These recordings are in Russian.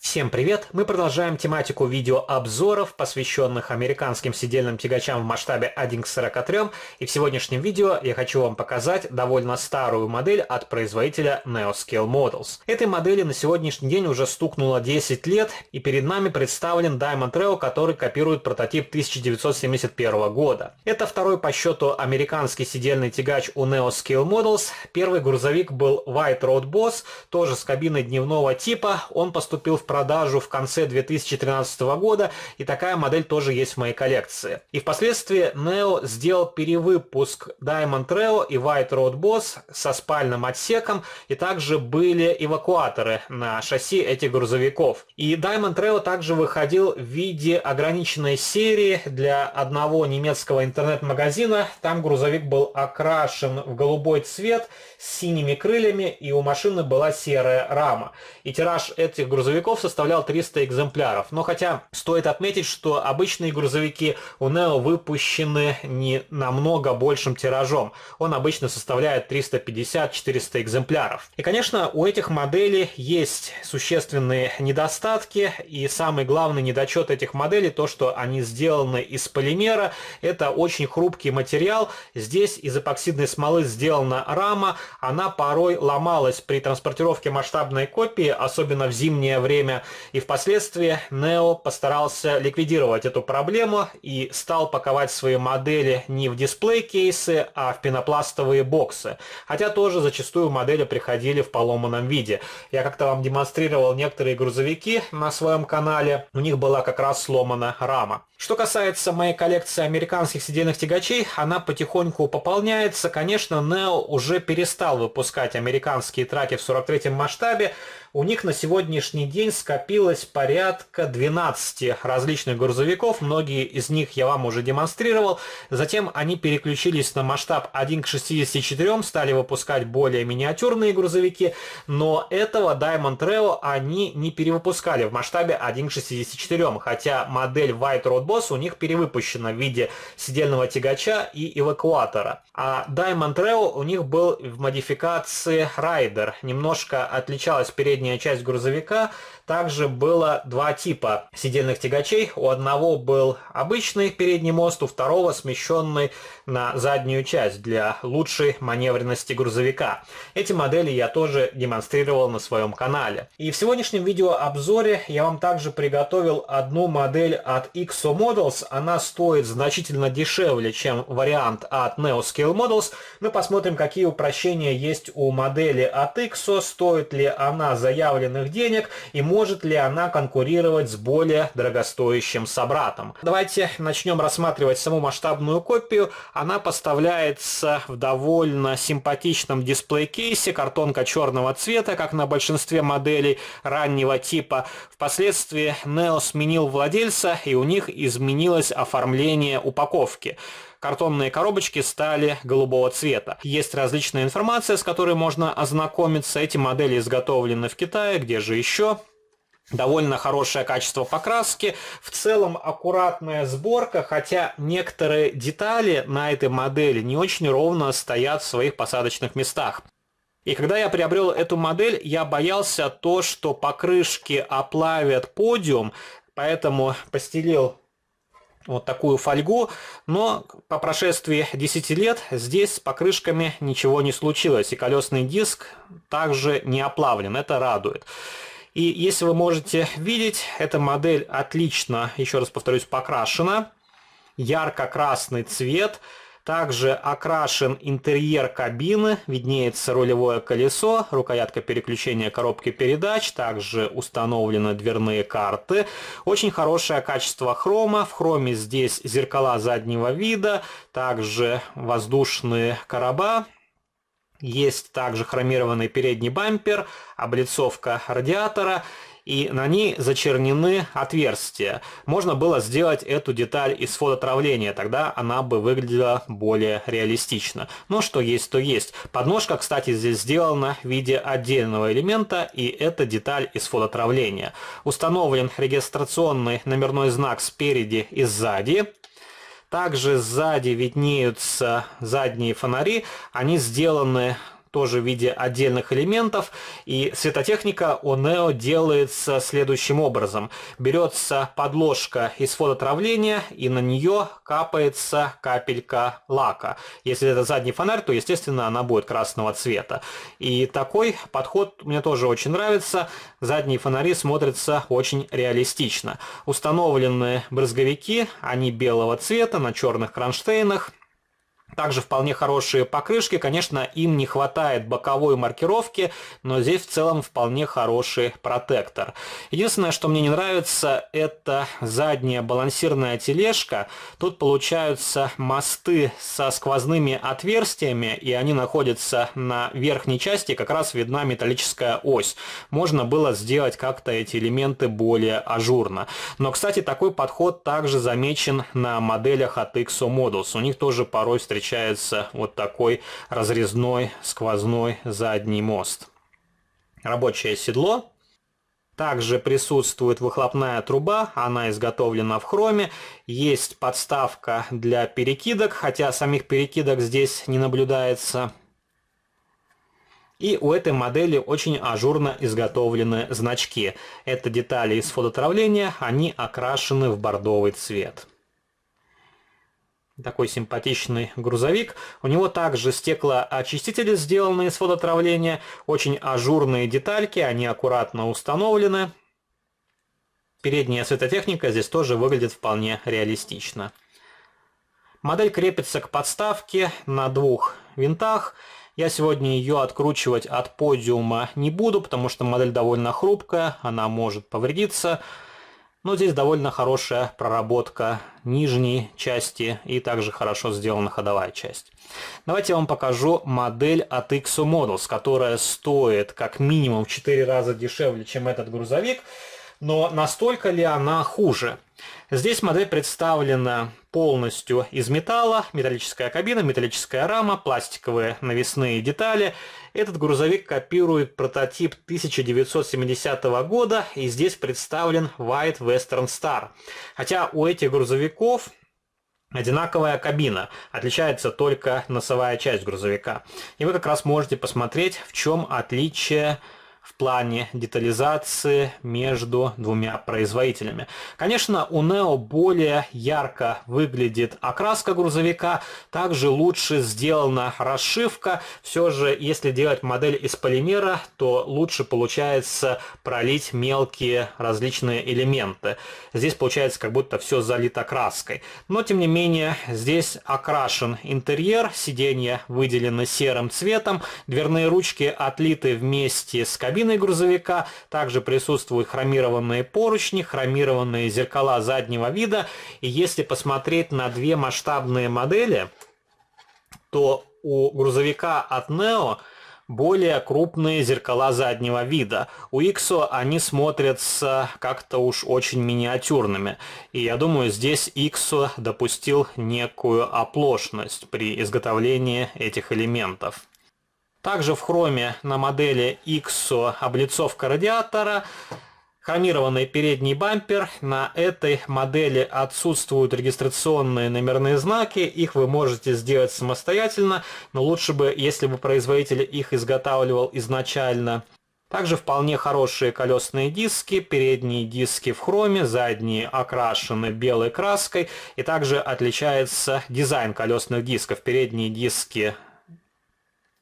Всем привет! Мы продолжаем тематику видеообзоров, посвященных американским сидельным тягачам в масштабе 1 к 43, и в сегодняшнем видео я хочу вам показать довольно старую модель от производителя NeoScale Models. Этой модели на сегодняшний день уже стукнуло 10 лет, и перед нами представлен Diamond Reo, который копирует прототип 1971 года. Это второй по счету американский сидельный тягач у NeoScale Models. Первый грузовик был White Road Boss, тоже с кабиной дневного типа. Он поступил в продажу в конце 2013 года, и такая модель тоже есть в моей коллекции. И впоследствии Neo сделал перевыпуск Diamond Reo и White Road Boss со спальным отсеком, и также были эвакуаторы на шасси этих грузовиков. И Diamond Reo также выходил в виде ограниченной серии для одного немецкого интернет-магазина. Там грузовик был окрашен в голубой цвет с синими крыльями, и у машины была серая рама. И тираж этих грузовиков составлял 300 экземпляров. Но хотя стоит отметить, что обычные грузовики у Neo выпущены не намного большим тиражом. Он обычно составляет 350-400 экземпляров. И, конечно, у этих моделей есть существенные недостатки. И самый главный недочет этих моделей то, что они сделаны из полимера. Это очень хрупкий материал. Здесь из эпоксидной смолы сделана рама. Она порой ломалась при транспортировке масштабной копии, особенно в зимнее время, и впоследствии Neo постарался ликвидировать эту проблему и стал паковать свои модели не в дисплей-кейсы, а в пенопластовые боксы. Хотя тоже зачастую модели приходили в поломанном виде. Я как-то вам демонстрировал некоторые грузовики на своем канале, у них была как раз сломана рама. Что касается моей коллекции американских сидельных тягачей, она потихоньку пополняется. Конечно, Neo уже перестал выпускать американские траки в 43-м масштабе. У них на сегодняшний день скопилось порядка 12 различных грузовиков, многие из них я вам уже демонстрировал. Затем они переключились на масштаб 1 к 64, стали выпускать более миниатюрные грузовики, но этого Diamond Reo они не перевыпускали в масштабе 1 к 64, хотя модель White Road Boss у них перевыпущена в виде сидельного тягача и эвакуатора. А Diamond Reo у них был в модификации Rider, немножко отличалась передняя часть грузовика. Также было два типа сидельных тягачей. У одного был обычный передний мост, у второго смещенный на заднюю часть для лучшей маневренности грузовика. Эти модели я тоже демонстрировал на своем канале. И в сегодняшнем видеообзоре я вам также приготовил одну модель от XO Models. Она стоит значительно дешевле, чем вариант от NeoScale Models. Мы посмотрим, какие упрощения есть у модели от XO, стоит ли она заявленных денег и может ли она конкурировать с более дорогостоящим собратом. Давайте начнем рассматривать саму масштабную копию. Она поставляется в довольно симпатичном дисплей-кейсе, картонка черного цвета, как на большинстве моделей раннего типа. Впоследствии Neo сменил владельца, и у них изменилось оформление упаковки. Картонные коробочки стали голубого цвета. Есть различная информация, с которой можно ознакомиться. Эти модели изготовлены в Китае, где же еще? Довольно хорошее качество покраски, в целом аккуратная сборка, хотя некоторые детали на этой модели не очень ровно стоят в своих посадочных местах. И когда я приобрел эту модель, я боялся то, что покрышки оплавят подиум, поэтому постелил вот такую фольгу, но по прошествии 10 лет здесь с покрышками ничего не случилось, и колесный диск также не оплавлен, это радует. И если вы можете видеть, эта модель отлично, еще раз повторюсь, покрашена, ярко-красный цвет. Также окрашен интерьер кабины, виднеется рулевое колесо, рукоятка переключения коробки передач, также установлены дверные карты. Очень хорошее качество хрома, в хроме здесь зеркала заднего вида, также воздушные короба. Есть также хромированный передний бампер, облицовка радиатора, и на ней зачернены отверстия. Можно было сделать эту деталь из фототравления, тогда она бы выглядела более реалистично. Но что есть, то есть. Подножка, кстати, здесь сделана в виде отдельного элемента, и это деталь из фототравления. Установлен регистрационный номерной знак спереди и сзади. Также сзади виднеются задние фонари, они сделаны тоже в виде отдельных элементов. И светотехника у Neo делается следующим образом. Берется подложка из фототравления, и на нее капается капелька лака. Если это задний фонарь, то, естественно, она будет красного цвета. И такой подход мне тоже очень нравится. Задние фонари смотрятся очень реалистично. Установлены брызговики, они белого цвета на черных кронштейнах. Также вполне хорошие покрышки, конечно, им не хватает боковой маркировки, но здесь в целом вполне хороший протектор. Единственное, что мне не нравится, это задняя балансирная тележка. Тут получаются мосты со сквозными отверстиями, и они находятся на верхней части, как раз видна металлическая ось. Можно было сделать как-то эти элементы более ажурно. Но, кстати, такой подход также замечен на моделях от XO Models. У них тоже порой встречается вот такой разрезной сквозной задний мост. Рабочее седло. Также присутствует выхлопная труба, она изготовлена в хроме. Есть подставка для перекидок, хотя самих перекидок здесь не наблюдается. И у этой модели очень ажурно изготовлены значки. Это детали из фототравления, они окрашены в бордовый цвет. Такой симпатичный грузовик. У него также стеклоочистители сделаны из фототравления. Очень ажурные детальки, они аккуратно установлены. Передняя светотехника здесь тоже выглядит вполне реалистично. Модель крепится к подставке на двух винтах. Я сегодня ее откручивать от подиума не буду, потому что модель довольно хрупкая, она может повредиться. Но здесь довольно хорошая проработка нижней части и также хорошо сделана ходовая часть. Давайте я вам покажу модель от XO Models, которая стоит как минимум в 4 раза дешевле, чем этот грузовик. Но настолько ли она хуже? Здесь модель представлена полностью из металла, металлическая кабина, металлическая рама, пластиковые навесные детали. Этот грузовик копирует прототип 1970 года, и здесь представлен White Western Star. Хотя у этих грузовиков одинаковая кабина, отличается только носовая часть грузовика. И вы как раз можете посмотреть, в чем отличие в плане детализации между двумя производителями. Конечно, у Neo более ярко выглядит окраска грузовика, также лучше сделана расшивка. Все же, если делать модель из полимера, то лучше получается пролить мелкие различные элементы. Здесь получается, как будто все залито краской. Но, тем не менее, здесь окрашен интерьер, сиденья выделены серым цветом, дверные ручки отлиты вместе с кабиной грузовика, также присутствуют хромированные поручни, хромированные зеркала заднего вида. И если посмотреть на две масштабные модели, то у грузовика от Neo более крупные зеркала заднего вида. У XO они смотрятся как-то уж очень миниатюрными. И я думаю, здесь XO допустил некую оплошность при изготовлении этих элементов. Также в хроме на модели XO облицовка радиатора, хромированный передний бампер. На этой модели отсутствуют регистрационные номерные знаки, их вы можете сделать самостоятельно, но лучше бы, если бы производитель их изготавливал изначально. Также вполне хорошие колесные диски, передние диски в хроме, задние окрашены белой краской, и также отличается дизайн колесных дисков. Передние диски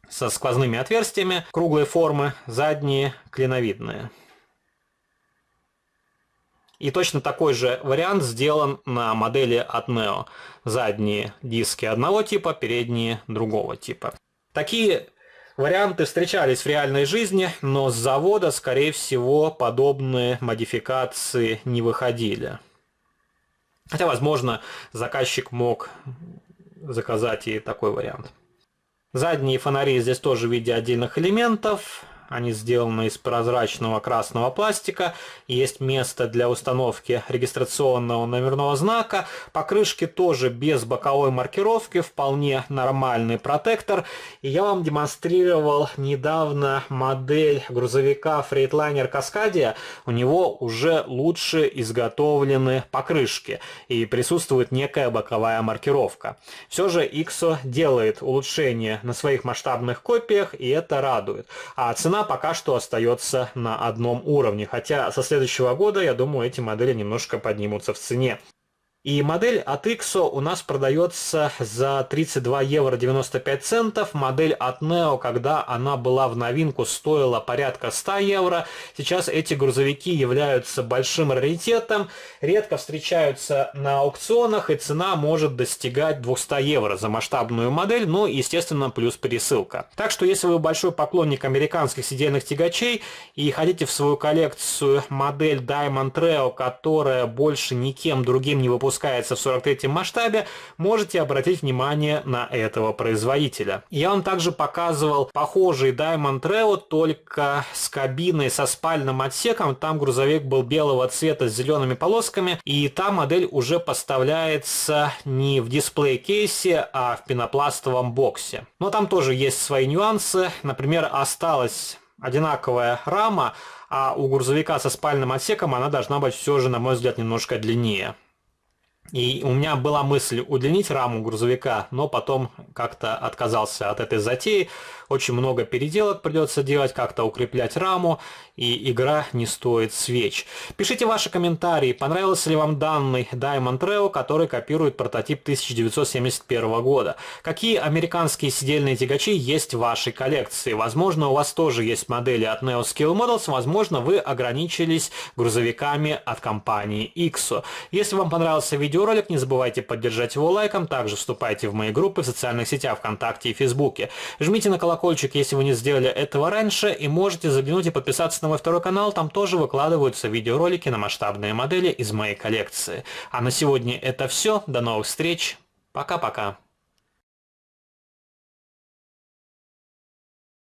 со сквозными отверстиями круглой формы, задние клиновидные. И точно такой же вариант сделан на модели от Neo. Задние диски одного типа, передние другого типа. Такие варианты встречались в реальной жизни, но с завода, скорее всего, подобные модификации не выходили. Хотя, возможно, заказчик мог заказать и такой вариант. Задние фонари здесь тоже в виде отдельных элементов. Они сделаны из прозрачного красного пластика. Есть место для установки регистрационного номерного знака. Покрышки тоже без боковой маркировки, вполне нормальный протектор. И я вам демонстрировал недавно модель грузовика Freightliner Cascadia. У него уже лучше изготовлены покрышки и присутствует некая боковая маркировка. Все же Ixo делает улучшения на своих масштабных копиях, и это радует. А цена пока что остается на одном уровне, хотя со следующего года, я думаю, эти модели немножко поднимутся в цене. И модель от Ixo у нас продается за 32 евро 95 центов. Модель от Neo, когда она была в новинку, стоила порядка 100 евро. Сейчас эти грузовики являются большим раритетом, редко встречаются на аукционах, и цена может достигать 200 евро за масштабную модель, ну, естественно, плюс пересылка. Так что, если вы большой поклонник американских сидельных тягачей и хотите в свою коллекцию модель Diamond Treo, которая больше никем другим не выпускается в 43-м масштабе, можете обратить внимание на этого производителя. Я вам также показывал похожий Diamond Treo, только с кабиной со спальным отсеком. Там грузовик был белого цвета с зелеными полосками, и та модель уже поставляется не в дисплей-кейсе, а в пенопластовом боксе. Но там тоже есть свои нюансы. Например, осталась одинаковая рама, а у грузовика со спальным отсеком она должна быть все же, на мой взгляд, немножко длиннее. И у меня была мысль удлинить раму грузовика, но потом как-то отказался от этой затеи. Очень много переделок придется делать, как-то укреплять раму, и игра не стоит свеч. Пишите ваши комментарии, понравился ли вам данный Diamond Treo, который копирует прототип 1971 года. Какие американские сидельные тягачи есть в вашей коллекции? Возможно, у вас тоже есть модели от Neo Scale Models, возможно, вы ограничились грузовиками от компании Ixo. Если вам понравился видеоролик, не забывайте поддержать его лайком, также вступайте в мои группы в социальных сетях ВКонтакте и Фейсбуке. Жмите на колокольчик, если вы не сделали этого раньше, и можете заглянуть и подписаться на мой второй канал, там тоже выкладываются видеоролики на масштабные модели из моей коллекции. А на сегодня это все, до новых встреч, пока-пока.